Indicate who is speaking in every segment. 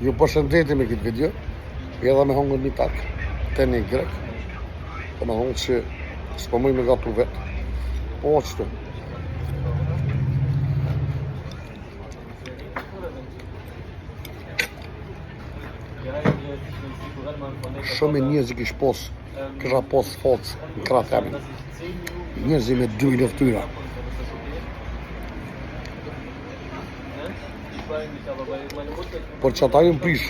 Speaker 1: Ju përshëndeti me këtë video, edhe me hongër një tak, të një grek, po me hongër që s'po mëj me gatu vetë, po qëtu. Shumë e njerëz i kish kisha pos focë në kratë emin. Njerëz i me dy luftyra. Por që ata ju më prish.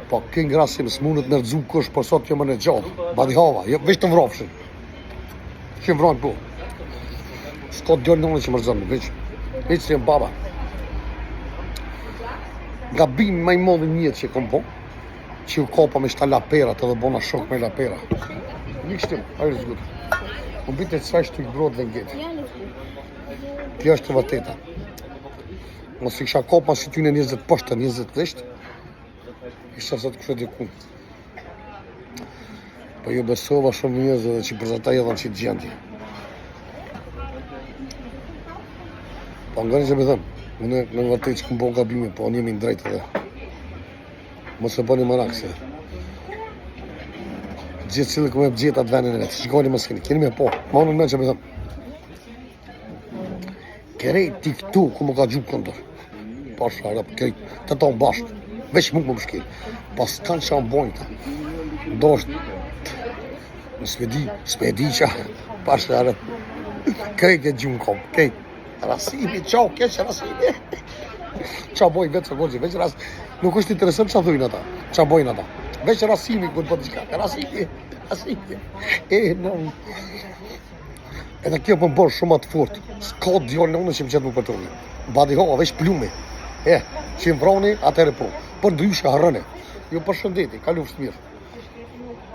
Speaker 1: Po kënë grasim s'munët në rëdzu kush, por sot jë më në gjatë. Badi hava, veç të vrofshin. Që më vrojnë po. S'ka djallë nënë që më rëzënë, veç që jem baba. Gabim ma i modhin njëtë që kom po, që ju kopa me shta laperat edhe bona shok me lapera. Një kështim, ajo zgutë. Më bitë të saj shtu i brod dhe ngetë. Kjo është të vërteta. Mos i kisha kopa si ty në 20 poshtë, 20 veshtë, isha sa të kështë diku. Po ju besova shumë njerëz edhe që për ta jedhan që të gjendje. Po nga një që me thëmë, unë në vërtet që këmë bo gabime, po unë jemi në drejtë edhe. Mos e bëni më rakse. Gjithë cilë këmë e bëgjetë atë venin e vetë, shikoni më s'keni, keni me po, ma unë në që me thëmë. Kerej ti këtu ku më ka gjuhë këndër. Pasha rap, kerej të tonë bashkë. Veç mund më më shkel. Pas kanë që anë bojnë ta. Do është... S'me di qa. Pasha rap. Kerej këtë gjuhë në kom. Kerej. Rasimi, qau, keq rasimi. Qa bojnë vetë së gozhi. Veç rasimi. Nuk është interesant qa thujnë ata. Qa bojnë ata. Veç rasimi këtë për të qka. Rasimi. Në... Edhe kjo për më bërë shumë atë fort. S'ka djallë në unë që më qëtë më përtoni. Badi hova, veç plume. Që më vroni, atëre po. Për ndryshë harëne. Ju përshëndeti, kaluftë mirë.